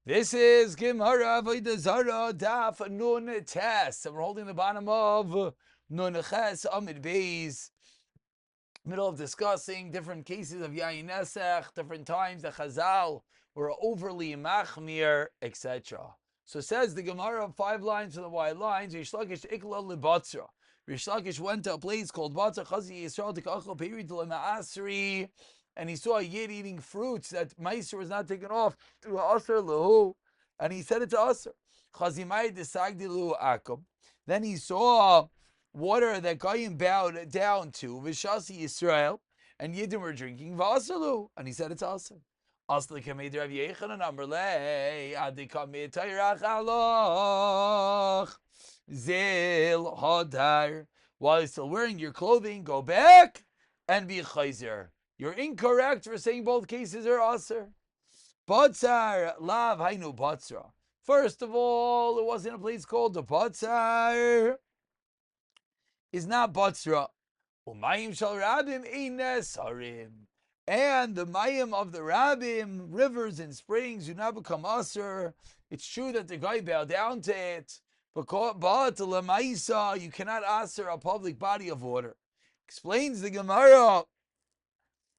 This is Gemara Avodah Zarah Daf Nun Tes. And we're holding the bottom of Nun Ches Amid Beis. Middle of discussing different cases of Yayin Nesech, different times that Chazal were overly machmir, etc. So says the Gemara, 5 lines to the wide lines. Rish Lakish Ikla Libatzra. Rish Lakish went to a place called Batzra Chazi Yisrael Tikachal Peri Maasri, and he saw a yid eating fruits that Meiser was not taken off to Aser Lahu, and he said it to Aser. Chazimai Desagdi Lahu Akum. Then he saw water that Goyim bowed down to, Vishasi Yisrael, and Yidden were drinking, Vasalu, and he said it's Aser. Asli Kamed Rav Yechanan Amrlei, Adikamed Tayrach Aloch, Zil Hadar. While you're still wearing your clothing, go back and be Chayzer. You're incorrect for saying both cases are Aser. Batzar, Lav Hainu Batzra. First of all, it wasn't a place called the Batzar. Is not Batzra. Umayim shal Rabim Eines Harim. And the Mayim of the Rabim, rivers and springs, do not become Aser. It's true that the guy bowed down to it. But Lamaisa, you cannot Aser a public body of water. Explains the Gemara.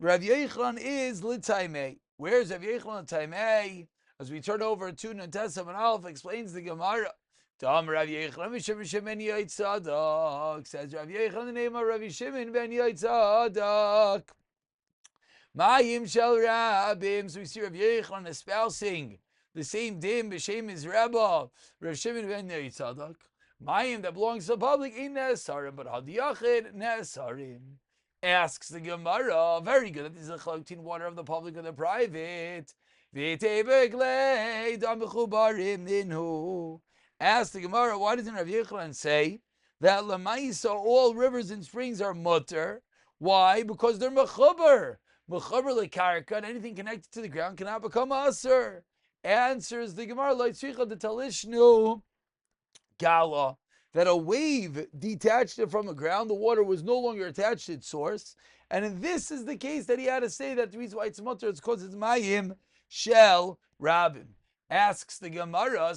Rav Yechlan is L'Taimei. Where's Rav Yechlan L'Taimei? As we turn over to Nantesa and Aleph, explains the Gemara. Tam Rav Yechlan Shimon ben Yitzadok. Says Rav Yechlan, the name of Rav Shimon ben Yitzadok. Mayim shel Rabim. So we see Rav Yechlan espousing the same dim b'shem his Rebbe, Rav Shimon ben Yitzadok. Mayim that belongs to the public in Nesarim, but Hadiyachid Nesarim. Asks the Gemara, very good, that this is a chalak water of the public or the private. Ask the Gemara, why doesn't Rav Yechlan say that Lamaisa, all rivers and springs are mutter? Why? Because they're mechuber. Mechuber lekarka, and anything connected to the ground cannot become aser. Answers the Gemara, Leitzricha de Talishnu Gala, that a wave detached it from the ground, the water was no longer attached to its source. And this is the case that he had to say that the reason why it's mutter is because it's Mayim Shel Rabim. Asks the Gemara,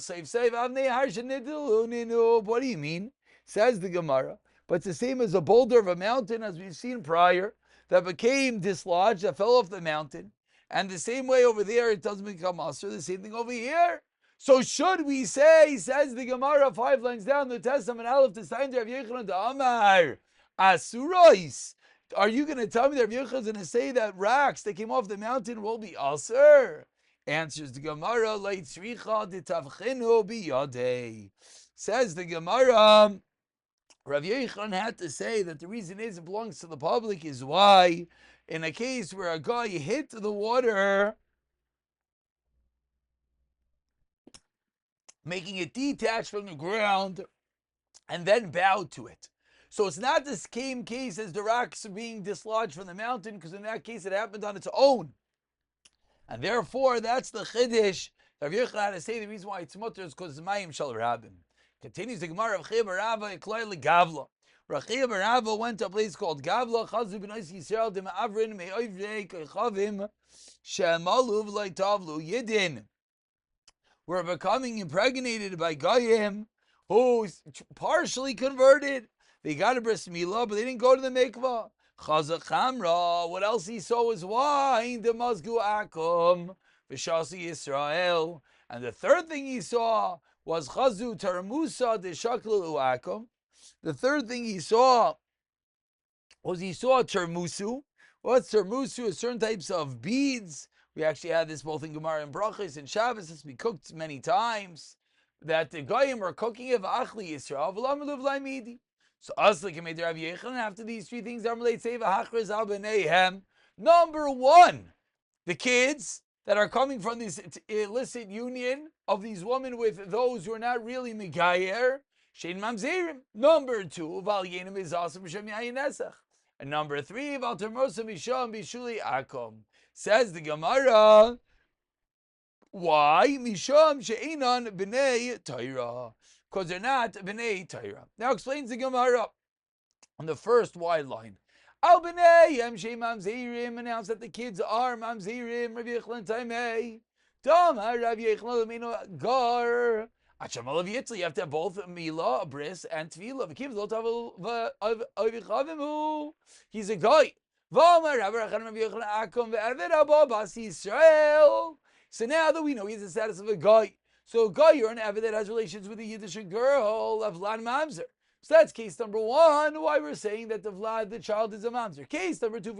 what do you mean? Says the Gemara, but it's the same as a boulder of a mountain, as we've seen prior, that became dislodged, that fell off the mountain. And the same way over there, it doesn't become Aser, the same thing over here. So should we say, says the Gemara 5 lines down, the Testament Aleph, to sign to Rav Yechlan to Amar, Asurais. Are you going to tell me that Rav Yechlan is going to say that rocks that came off the mountain will be Aser? Answers the Gemara, Leitzricha de Tavchinu biyadei. Says the Gemara, Rav Yechlan had to say that the reason is it belongs to the public is why, in a case where a guy hit the water, making it detached from the ground, and then bowed to it. So it's not the same case as the rocks being dislodged from the mountain, because in that case it happened on its own. And therefore, that's the chiddush. Rav Yechlan had to say the reason why it's mutter is because it's Mayim Shel Rabim. Continues the Gemara of Chei Barava, Ekloi Legavla. Rachia Barava went to a place called Gavla, Chazu b'nois Yisrael, de ma'avrin, me'oivrei, koichavim, she'emalu v'loi tavlu, Yidin were becoming impregnated by Goyim who partially converted. They got a bris milah, but they didn't go to the mikvah. Chazak Chamra, what else he saw was wine, the mazgu akum, v'shasi Yisrael. And the third thing he saw was chazu tarmusa de shaklu akum. The third thing he saw was termusu. What's termusu? Certain types of beads. We actually had this both in Gemara and Brachos and Shabbos. It's been cooked many times. That the Goyim are cooking of Achli Yisrael. So Rav Yechlan, after these 3 things, number 1, the kids that are coming from this illicit union of these women with those who are not really Megayer, Shein Mamzerim. Number 2, Val Yenim is awesome Shem Yayin Nesach. And number 3, Val Termosa Misham Bishuli Akom. Says the Gemara, why? Misham she'inan b'nei Torah. Because they're not b'nei Torah. Now explains the Gemara on the first wide line. Al b'nei yem she'im mamzerim, announced that the kids are mamzerim, Rav Yechlan Taimei. Tomar Rav Yechon Lemino Gar. Achamal of Yitzl, you have to have both Mila, a bris, and Tvila. He's a guy. So now that we know he's the status of a guy, so a guy, you're an Eved that has relations with a Yiddish girl of Vlad Mamzer. So that's case number one, why we're saying that the child is a Mamzer. Case number two,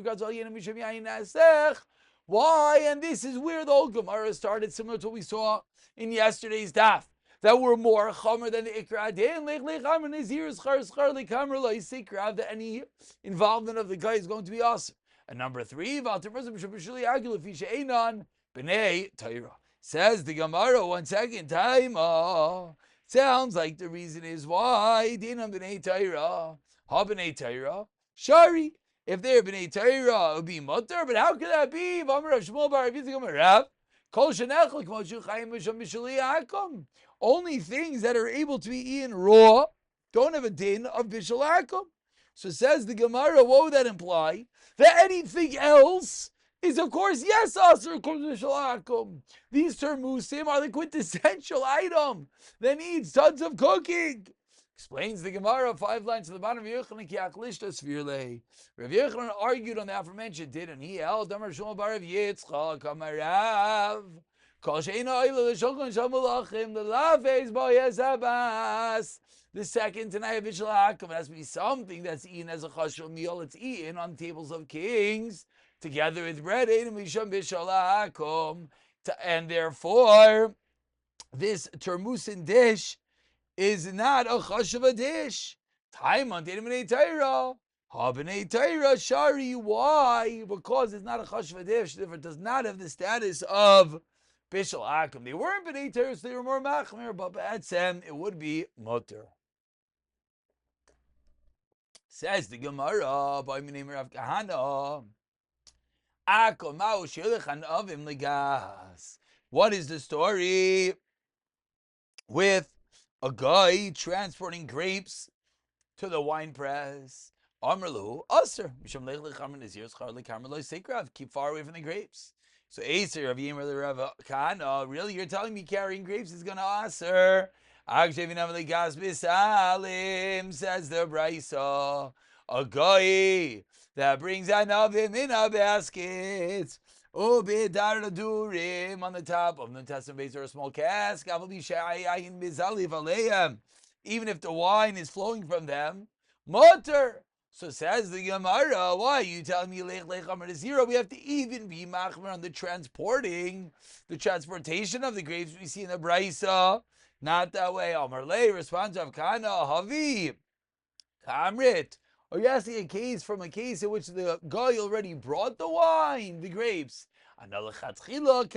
why? And this is where the old Gemara started, similar to what we saw in yesterday's daf, that were more chomer than the ikra adin, that any involvement of the guy is going to be awesome. And number three, says the Gemara, 1 second time, sounds like the reason is why, dinam b'nei Torah, ha b'nei Torah, shari. If they're b'nei Torah, it would be mutter, but how could that be? Only things that are able to be eaten raw don't have a din of bishul akum. So says the Gemara, what would that imply? That anything else is, of course, yes, asur according to bishul akum. These termusim are the quintessential item that needs tons of cooking. Explains the Gemara, 5 lines to the bottom of Yochanan ki aklishta svirle. Rav Yochanan argued on the aforementioned din, and he held Damar Shmuel bar Rav Yitzchak Amarav. The second tonight of bishul akum has to be something that's eaten as a chashul meal. It's eaten on tables of kings together with bread and misham bishul akum, and therefore this termusin dish is not a chashuva dish. Time on b'nei Torah. Ha b'nei Torah shari. Why? Because it's not a chashuva dish. Therefore, it does not have the status of bishul akum. They weren't b'nei Torah, so they were more machmir, but b'atzem it would be mutter. Says the Gemara, by my name Rav Kahana. Akum ma'u shilchan avim legas. What is the story with a guy transporting grapes to the wine press? Amrlu aser misham lech lechamer nezir schar lekamer lo sekrav. Keep far away from the grapes. So aser Rav Yemer Rav Kahana, really, you're telling me carrying grapes is gonna aser? Akshevinam legas bisalim, says the Brisa. A guy that brings an avim in a basket. Durim on the top of the testament base or a small cask. Even if the wine is flowing from them, mutter. So says the Gemara, why are you telling me lech amar to zero? We have to even be machmer on the transportation of the grapes we see in the Brisa. Not that way. Amar lei responds of Kana Havi Kamrit. Are you asking a case from a case in which the guy already brought the wine, the grapes? I was talking about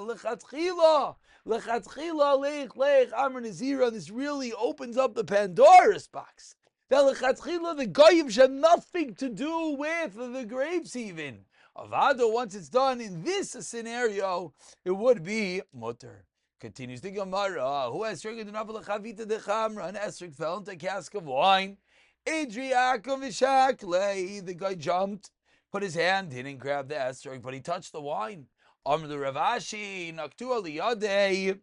lechatchila. Lechatchila, lech, amar nezira. This really opens up the Pandora's box. That lechatchila, the goyim should have nothing to do with the grapes even. Avodah, once it's done in this scenario, it would be mutter. Continues the Gemara. Who has triggered enough of the chavita de chamra? An esrog fell into a cask of wine. The guy jumped, put his hand in and grabbed the esrog, but he touched the wine. Amr the Ravashi, naktu aliyadeh.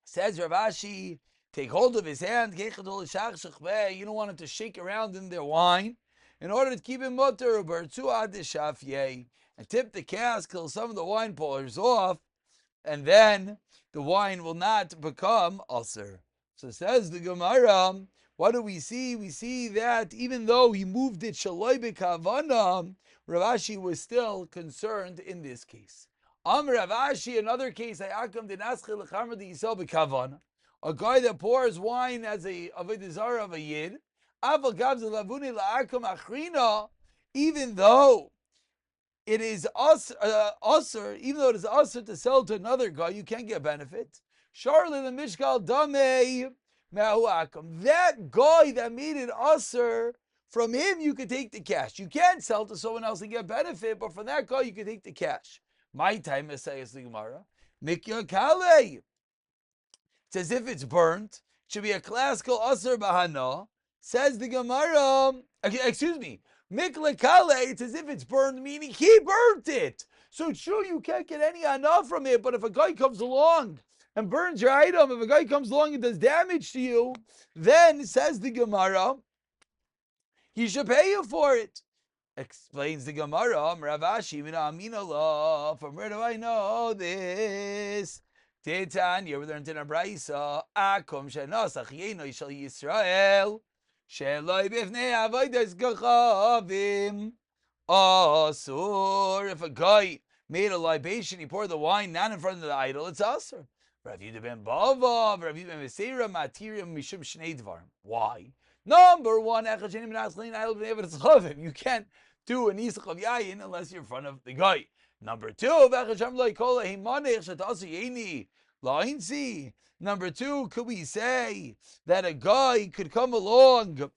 Says Ravashi, take hold of his hand. You don't want him to shake around in their wine in order to keep him mutter, and tip the cask till some of the wine pours off, and then the wine will not become ulcer. So says the Gemara, what do we see? We see that even though he moved it shaloi b'kavana, Ravashi was still concerned in this case. Ravashi, another case, a guy that pours wine as a Avodah Zarah of a Yid, even though it is usher, even though it is usher to sell to another guy, you can't get benefit. Surely the mishkal damei me'ahu akum. That guy that made it usher, from him you could take the cash. You can't sell to someone else and get benefit, but from that guy you could take the cash. My time is says the Gemara. Mikya kale. It's as if it's burnt. It should be a classical usher bahana. Says the Gemara. Excuse me. Mikla kale. It's as if it's burned, meaning he burnt it. So true, you can't get any enough from it, but if a guy comes along and burns your item, if a guy comes along and does damage to you, then, says the Gemara, he should pay you for it. Explains the Gemara, Ravashi, from where do I know this? Titania, we learned in a Braisa, Akum shenosach yenoi shel Yisrael, sheloi bifnei avodas gachavim, asur. If a guy made a libation, he poured the wine not in front of the idol, it's asur. Rav Yehuda ben Bava, Rav Yehuda ben Meseira, Matirim mishum shnei dvarim. Why? Number one, you can't do an isach of yayin unless you're in front of the guy. Number two, number two, could we say that a guy could come along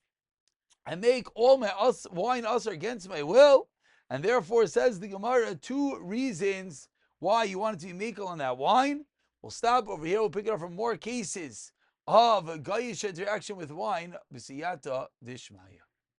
and make all my wine usher against my will? And therefore, says the Gemara, two reasons why you want it to be makel on that wine. We'll stop over here. We'll pick it up from more cases of a gayish interaction with wine. B'siyata dishmaya.